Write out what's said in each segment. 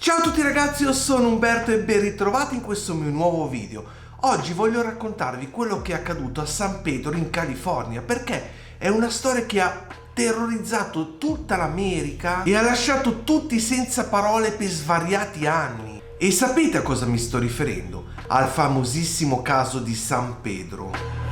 Ciao a tutti ragazzi, io sono Umberto e ben ritrovati in questo mio nuovo video. Oggi voglio raccontarvi quello che è accaduto a San Pedro in California, perché è una storia che ha terrorizzato tutta l'America e ha lasciato tutti senza parole per svariati anni. E sapete a cosa mi sto riferendo? Al famosissimo caso di San Pedro.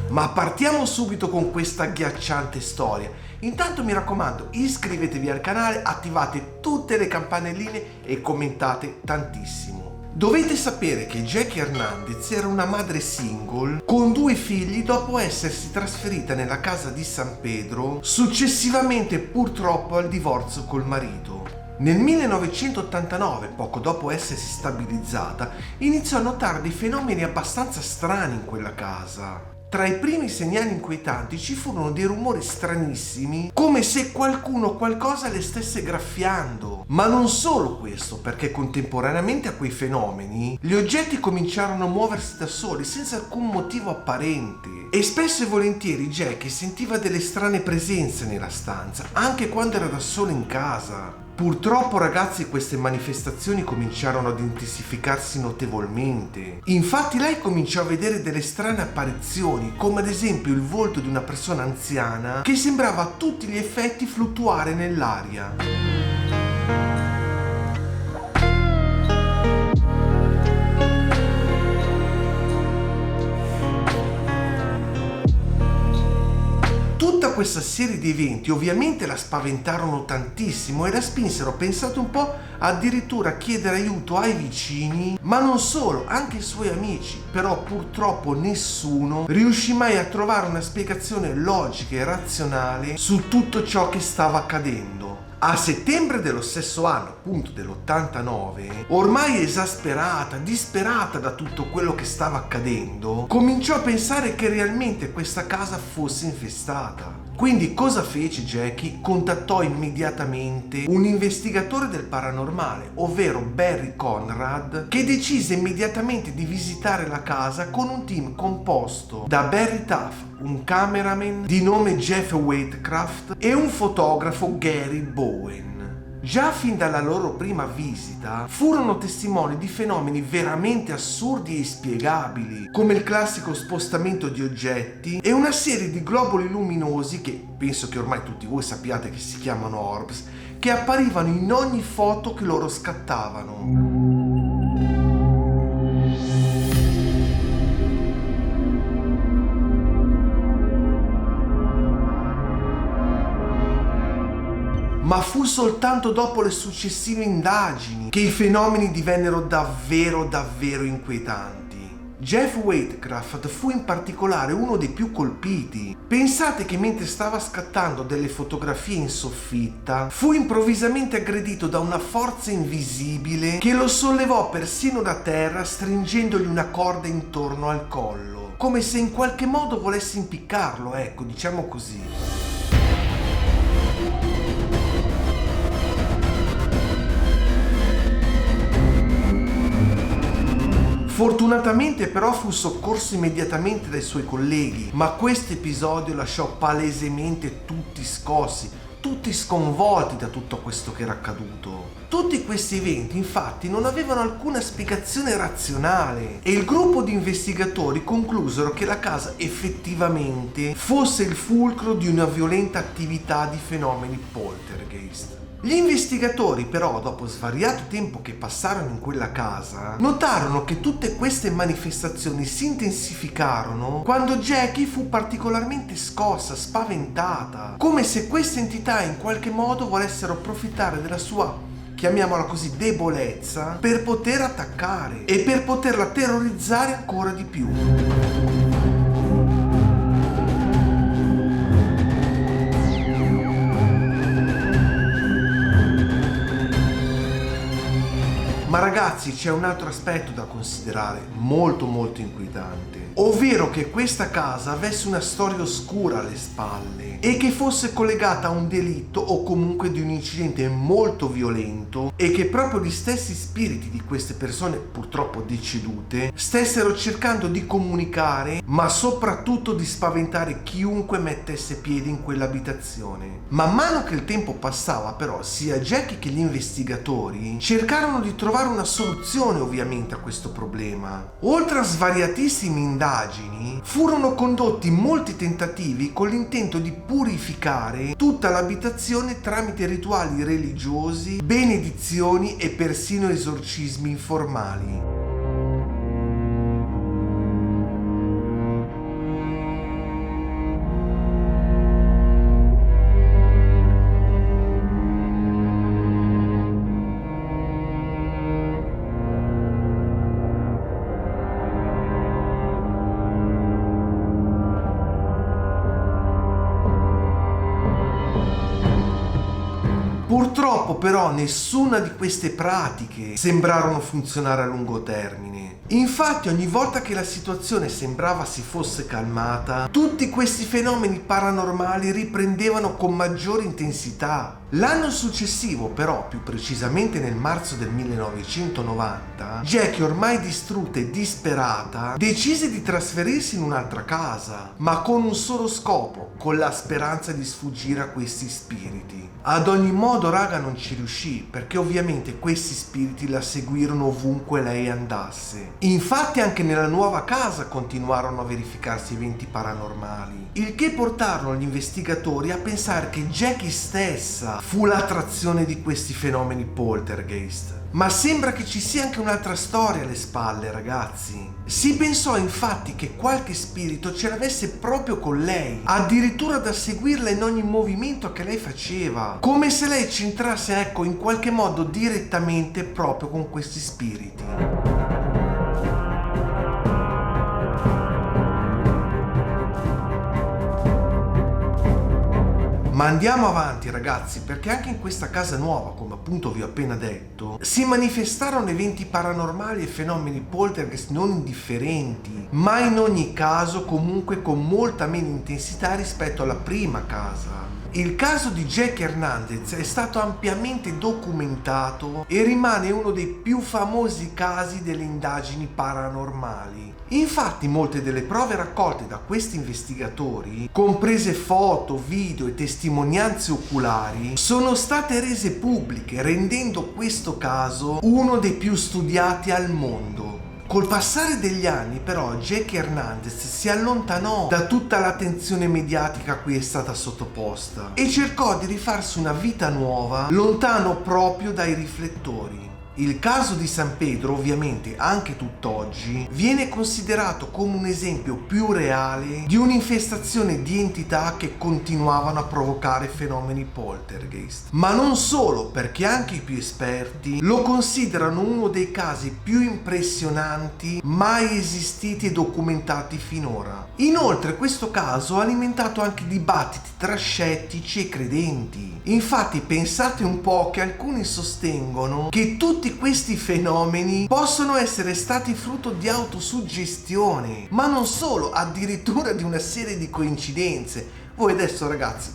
Ma partiamo subito con questa agghiacciante storia. Intanto mi raccomando, iscrivetevi al canale, attivate tutte le campanelline e commentate tantissimo. Dovete sapere che Jackie Hernandez era una madre single con 2 figli dopo essersi trasferita nella casa di San Pedro, successivamente purtroppo al divorzio col marito. Nel 1989, poco dopo essersi stabilizzata, iniziò a notare dei fenomeni abbastanza strani in quella casa. Tra i primi segnali inquietanti ci furono dei rumori stranissimi, come se qualcuno o qualcosa le stesse graffiando. Ma non solo questo, perché contemporaneamente a quei fenomeni, gli oggetti cominciarono a muoversi da soli, senza alcun motivo apparente. E spesso e volentieri Jackie sentiva delle strane presenze nella stanza, anche quando era da sola in casa. Purtroppo ragazzi, queste manifestazioni cominciarono ad intensificarsi notevolmente. Infatti lei cominciò a vedere delle strane apparizioni, come ad esempio il volto di una persona anziana che sembrava a tutti gli effetti fluttuare nell'aria. Tutta questa serie di eventi ovviamente la spaventarono tantissimo e la spinsero, pensate un po', addirittura a chiedere aiuto ai vicini, ma non solo, anche ai suoi amici. Però purtroppo nessuno riuscì mai a trovare una spiegazione logica e razionale su tutto ciò che stava accadendo. A settembre dello stesso anno, appunto dell'89, ormai esasperata, disperata da tutto quello che stava accadendo, cominciò a pensare che realmente questa casa fosse infestata. Quindi cosa fece Jackie? Contattò immediatamente un investigatore del paranormale, ovvero Barry Conrad, che decise immediatamente di visitare la casa con un team composto da Barry Taff, un cameraman di nome Jeff Waitcraft e un fotografo Gary Bowen. Già fin dalla loro prima visita furono testimoni di fenomeni veramente assurdi e inspiegabili, come il classico spostamento di oggetti e una serie di globuli luminosi che penso che ormai tutti voi sappiate che si chiamano orbs, che apparivano in ogni foto che loro scattavano. Ma fu soltanto dopo le successive indagini che i fenomeni divennero davvero inquietanti. Jeff Waitcraft fu in particolare uno dei più colpiti. Pensate che mentre stava scattando delle fotografie in soffitta, fu improvvisamente aggredito da una forza invisibile che lo sollevò persino da terra, stringendogli una corda intorno al collo, come se in qualche modo volesse impiccarlo, ecco, diciamo così. Fortunatamente però fu soccorso immediatamente dai suoi colleghi, ma questo episodio lasciò palesemente tutti scossi, tutti sconvolti da tutto questo che era accaduto. Tutti questi eventi infatti non avevano alcuna spiegazione razionale e il gruppo di investigatori conclusero che la casa effettivamente fosse il fulcro di una violenta attività di fenomeni poltergeist. Gli investigatori però, dopo svariato tempo che passarono in quella casa, notarono che tutte queste manifestazioni si intensificarono quando Jackie fu particolarmente scossa, spaventata, come se queste entità in qualche modo volessero approfittare della sua, chiamiamola così, debolezza per poter attaccare e per poterla terrorizzare ancora di più. Ma ragazzi, c'è un altro aspetto da considerare molto inquietante, ovvero che questa casa avesse una storia oscura alle spalle. e che fosse collegata a un delitto o comunque di un incidente molto violento, e che proprio gli stessi spiriti di queste persone purtroppo decedute stessero cercando di comunicare, ma soprattutto di spaventare chiunque mettesse piede in quell'abitazione. Man mano che il tempo passava, però, sia Jackie che gli investigatori cercarono di trovare una soluzione ovviamente a questo problema. Oltre a svariatissime indagini, furono condotti molti tentativi con l'intento di purificare tutta l'abitazione tramite rituali religiosi, benedizioni e persino esorcismi informali. Purtroppo però nessuna di queste pratiche sembrarono funzionare a lungo termine. Infatti ogni volta che la situazione sembrava si fosse calmata, tutti questi fenomeni paranormali riprendevano con maggiore intensità. L'anno successivo però, più precisamente nel marzo del 1990, Jackie, ormai distrutta e disperata, decise di trasferirsi in un'altra casa, ma con un solo scopo, con la speranza di sfuggire a questi spiriti. Ad ogni modo, raga, non ci riuscì, perché ovviamente questi spiriti la seguirono ovunque lei andasse. Infatti anche nella nuova casa continuarono a verificarsi eventi paranormali, il che portarono gli investigatori a pensare che Jackie stessa fu l'attrazione di questi fenomeni poltergeist. Ma sembra che ci sia anche un'altra storia alle spalle, ragazzi. Si pensò infatti che qualche spirito ce l'avesse proprio con lei, addirittura da seguirla in ogni movimento che lei faceva, come se lei c'entrasse, ecco, in qualche modo direttamente proprio con questi spiriti. Ma andiamo avanti, ragazzi, perché anche in questa casa nuova, come appunto vi ho appena detto, si manifestarono eventi paranormali e fenomeni poltergeist non indifferenti, ma in ogni caso comunque con molta meno intensità rispetto alla prima casa. Il caso di Jackie Hernandez è stato ampiamente documentato e rimane uno dei più famosi casi delle indagini paranormali. Infatti molte delle prove raccolte da questi investigatori, comprese foto, video e testimonianze oculari, sono state rese pubbliche, rendendo questo caso uno dei più studiati al mondo. Col passare degli anni però Jackie Hernandez si allontanò da tutta l'attenzione mediatica a cui è stata sottoposta e cercò di rifarsi una vita nuova lontano proprio dai riflettori. Il caso di San Pedro, ovviamente anche tutt'oggi, viene considerato come un esempio più reale di un'infestazione di entità che continuavano a provocare fenomeni poltergeist. Ma non solo, perché anche i più esperti lo considerano uno dei casi più impressionanti mai esistiti e documentati finora. Inoltre questo caso ha alimentato anche dibattiti tra scettici e credenti. Infatti pensate un po' che alcuni sostengono che tutti questi fenomeni possono essere stati frutto di autosuggestione, ma non solo, addirittura di una serie di coincidenze. Voi adesso, ragazzi,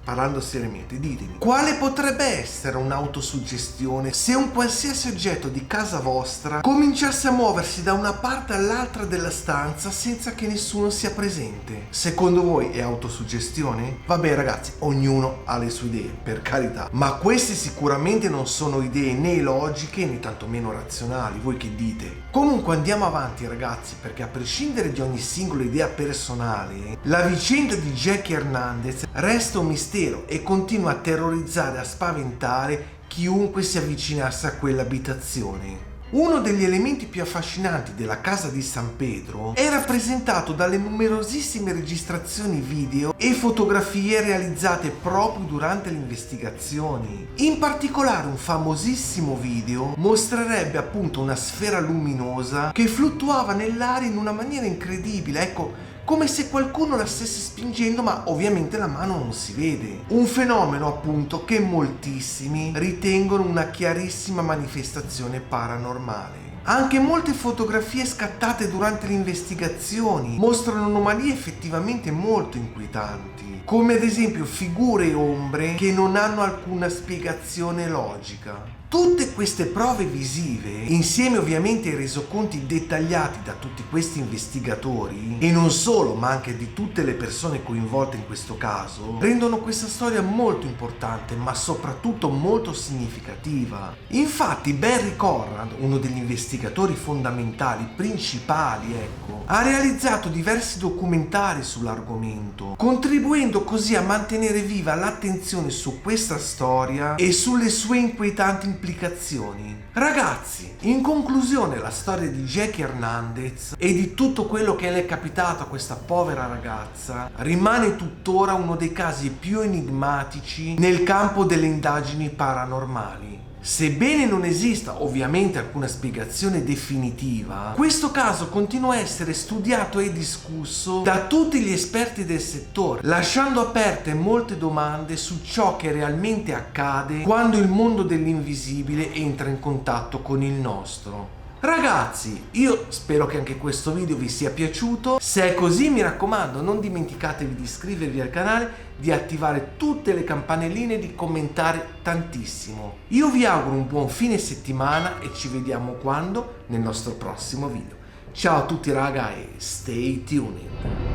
parlando seriamente, ditemi, quale potrebbe essere un'autosuggestione se un qualsiasi oggetto di casa vostra cominciasse a muoversi da una parte all'altra della stanza senza che nessuno sia presente? Secondo voi è autosuggestione? Vabbè, ragazzi, ognuno ha le sue idee, per carità, ma queste sicuramente non sono idee né logiche né tantomeno razionali. Voi che dite? Comunque andiamo avanti, ragazzi, perché a prescindere di ogni singola idea personale, la vicenda di Jackie Hernandez resta un mistero e continua a terrorizzare e a spaventare chiunque si avvicinasse a quell'abitazione. Uno degli elementi più affascinanti della casa di San Pedro è rappresentato dalle numerosissime registrazioni video e fotografie realizzate proprio durante le investigazioni. In particolare un famosissimo video mostrerebbe appunto una sfera luminosa che fluttuava nell'aria in una maniera incredibile, ecco, come se qualcuno la stesse spingendo, ma ovviamente la mano non si vede. Un fenomeno appunto che moltissimi ritengono una chiarissima manifestazione paranormale. Anche molte fotografie scattate durante le investigazioni mostrano anomalie effettivamente molto inquietanti, come ad esempio figure e ombre che non hanno alcuna spiegazione logica. Tutte queste prove visive, insieme ovviamente ai resoconti dettagliati da tutti questi investigatori, e non solo, ma anche di tutte le persone coinvolte in questo caso, rendono questa storia molto importante, ma soprattutto molto significativa. Infatti Barry Conrad, uno degli investigatori fondamentali, principali, ha realizzato diversi documentari sull'argomento, contribuendo così a mantenere viva l'attenzione su questa storia e sulle sue inquietanti implicazioni. Ragazzi, in conclusione, la storia di Jackie Hernandez e di tutto quello che le è capitato a questa povera ragazza rimane tuttora uno dei casi più enigmatici nel campo delle indagini paranormali. Sebbene non esista ovviamente alcuna spiegazione definitiva, questo caso continua a essere studiato e discusso da tutti gli esperti del settore, lasciando aperte molte domande su ciò che realmente accade quando il mondo dell'invisibile entra in contatto con il nostro. Ragazzi, io spero che anche questo video vi sia piaciuto. Se è così, mi raccomando, non dimenticatevi di iscrivervi al canale, di attivare tutte le campanelline e di commentare tantissimo. Io vi auguro un buon fine settimana e ci vediamo quando? Nel nostro prossimo video. Ciao a tutti raga e stay tuned!